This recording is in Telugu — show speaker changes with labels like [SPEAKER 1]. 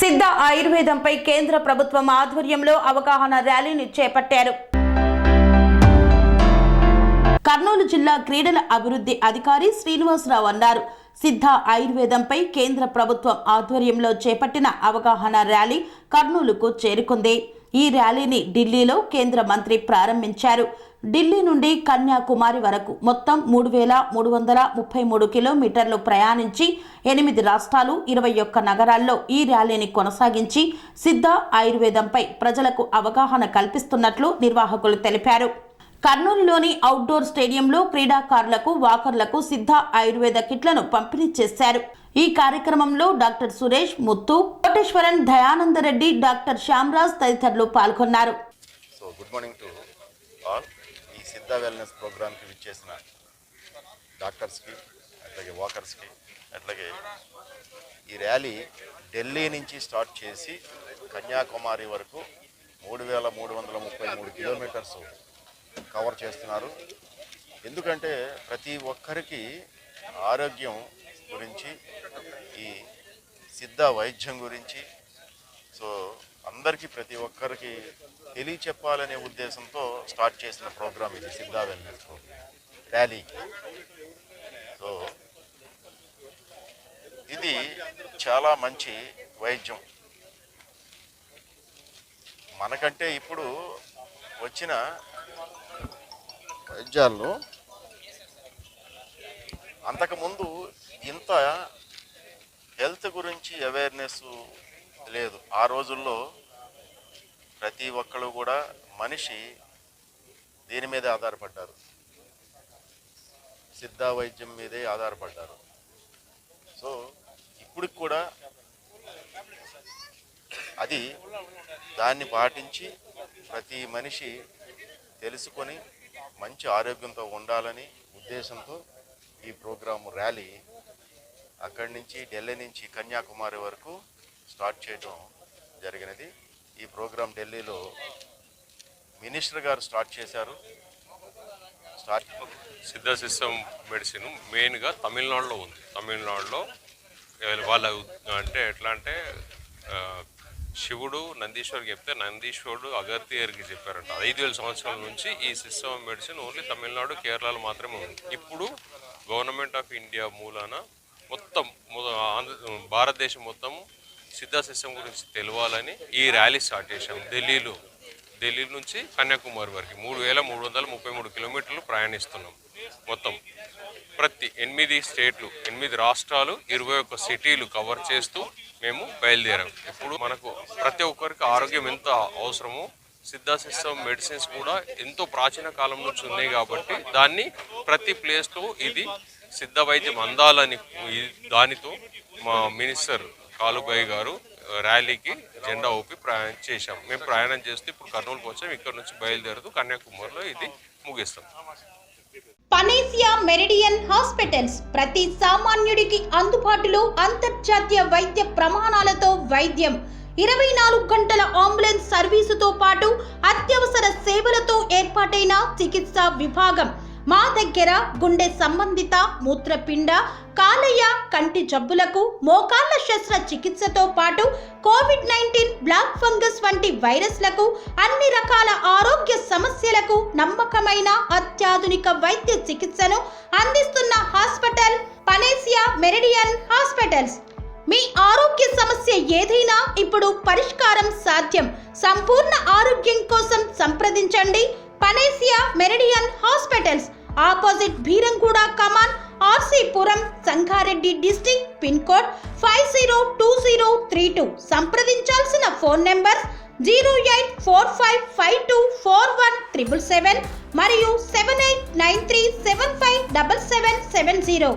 [SPEAKER 1] సిద్ధ ఆయుర్వేదంపై కేంద్ర ప్రభుత్వం ఆధ్వర్యంలో అవగాహన ర్యాలీని చేపట్టారు. కర్నూలు జిల్లా క్రీడల అభివృద్ధి అధికారి శ్రీనివాసరావు అన్నారు. సిద్ధ ఆయుర్వేదంపై కేంద్ర ప్రభుత్వం ఆధ్వర్యంలో చేపట్టిన అవగాహన ర్యాలీ కర్నూలుకు చేరుకుంది. ఈ ర్యాలీని ఢిల్లీలో కేంద్ర మంత్రి ప్రారంభించారు. ఢిల్లీ నుండి కన్యాకుమారి వరకు మొత్తం 3,333 కిలోమీటర్లు ప్రయాణించి 8 రాష్ట్రాలు 21 నగరాల్లో ఈ ర్యాలీని కొనసాగించి సిద్ధ ఆయుర్వేదంపై ప్రజలకు అవగాహన కల్పిస్తున్నట్లు నిర్వాహకులు తెలిపారు. కర్నూలులోని అవుట్డోర్ స్టేడియంలో క్రీడాకారులకు, వాకర్లకు సిద్ధ ఆయుర్వేద కిట్లను పంపిణీ చేశారు. ఈ కార్యక్రమంలో డాక్టర్ సురేష్, ముత్తు, కోటేశ్వరన్, దయానందరెడ్డి, డాక్టర్ శ్యామరాజ్ తదితరులు పాల్గొన్నారు.
[SPEAKER 2] Good morning to all. ఈ సిద్ధ వెల్నెస్ ప్రోగ్రామ్కి విచ్చేసిన డాక్టర్స్కి, అట్లాగే వాకర్స్కి, అట్లాగే ఈ ర్యాలీ ఢిల్లీ నుంచి స్టార్ట్ చేసి కన్యాకుమారి వరకు 3,333 కిలోమీటర్స్ కవర్ చేస్తున్నారు. ఎందుకంటే ప్రతి ఒక్కరికి ఆరోగ్యం గురించి, ఈ సిద్ధ వైద్యం గురించి అందరికీ ప్రతి ఒక్కరికి తెలియచెప్పాలనే ఉద్దేశంతో స్టార్ట్ చేసిన ప్రోగ్రామ్ ఇది సిద్ధ వెల్నెస్ ర్యాలీ. సో ఇది చాలా మంచి వైద్యం. మనకంటే ఇప్పుడు వచ్చిన వైద్యాల్లో అంతకుముందు ఇంత హెల్త్ గురించి అవేర్నెస్ లేదు. ఆ రోజుల్లో ప్రతి ఒక్కరు కూడా మనిషి దీని మీదే ఆధారపడ్డారు, సిద్ధ వైద్యం మీదే ఆధారపడ్డారు. సో ఇప్పుడు కూడా అది దాన్ని పాటించి ప్రతి మనిషి తెలుసుకొని మంచి ఆరోగ్యంతో ఉండాలని ఉద్దేశంతో ఈ ప్రోగ్రాము ర్యాలీ అక్కడి నుంచి ఢిల్లీ నుంచి కన్యాకుమారి వరకు స్టార్ట్ చేయడం జరిగినది. ఈ ప్రోగ్రాం ఢిల్లీలో మినిస్టర్ గారు స్టార్ట్ చేశారు.
[SPEAKER 3] సిద్ధ సిస్టమ్ మెడిసిన్ మెయిన్గా తమిళనాడులో ఉంది. తమిళనాడులో వాళ్ళ అంటే ఎట్లా అంటే శివుడు నందీశ్వర్కి చెప్తే నందీశ్వరుడు అగత్యర్కి చెప్పారంట. 5,000 సంవత్సరాల నుంచి ఈ సిస్టమ్ మెడిసిన్ ఓన్లీ తమిళనాడు, కేరళలో మాత్రమే ఉంది. ఇప్పుడు గవర్నమెంట్ ఆఫ్ ఇండియా మూలాన మొత్తం భారతదేశం మొత్తం సిద్ధ సిస్టమ్ గురించి తెలవాలని ఈ ర్యాలీ స్టార్ట్ చేశాం. ఢిల్లీ నుంచి కన్యాకుమారి వరకు 3,333 కిలోమీటర్లు ప్రయాణిస్తున్నాం. మొత్తం ప్రతి 8 స్టేట్లు, 8 రాష్ట్రాలు, 21 సిటీలు కవర్ చేస్తూ మేము బయలుదేరాం. ఇప్పుడు మనకు ప్రతి ఒక్కరికి ఆరోగ్యం ఎంత అవసరమో సిద్ధ సిస్టమ్ మెడిసిన్స్ కూడా ఎంతో ప్రాచీన కాలం నుంచి ఉన్నాయి కాబట్టి దాన్ని ప్రతి ప్లేస్లో ఇది సిద్ధ వైద్యం అందాలని దానితో మా మినిస్టర్ కాలుబాయి గారు ర్యాలీకి జెండా ఊపి ప్రయాణం చేశాం. మేము ప్రయాణం చేస్తే ఇప్పుడు కర్నూలుకు వచ్చాం. ఇక్కడ నుంచి బయలుదేరుతూ కన్యాకుమారిలో ఇది ముగిస్తాం.
[SPEAKER 4] పనేసియా మెరిడియన్ హాస్పిటల్స్ ప్రతి సామాన్యుడికి అందుబాటులో అంతర్జాతీయ వైద్య ప్రమాణాలతో వైద్యం, 24 గంటల అంబులెన్స్ సర్వీసుతో పాటు అత్యవసర సేవలతో ఏర్పాటైన చికిత్సా విభాగం. మా దగ్గర గుండె సంబంధిత, మూత్రపిండ, కాలేయ, కంటి జబ్బులకు, మోకాళ్ల శస్త్రచికిత్సతో పాటు కోవిడ్-19, బ్లాక్ ఫంగస్ వంటి వైరస్లకు, అన్ని రకాల ఆరోగ్య సమస్యలకు నమ్మకమైన అత్యాధునిక వైద్య చికిత్సను అందిస్తున్న హాస్పిటల్ పనేసియా మెరిడియన్ హాస్పిటల్స్. మీ ఆరోగ్య సమస్య ఏదైనా ఇప్పుడు పరిష్కారం సాధ్యం. సంపూర్ణ ఆరోగ్యం కోసం సంప్రదించండి Panacea Meridian hospitals. Opposite Bheeramguda Kaman, RC Puram, Sangareddy district. Pin code 502032. సంప్రదించాల్సిన ఫోన్ నెంబర్ 0845524177 మరియు 7893757770.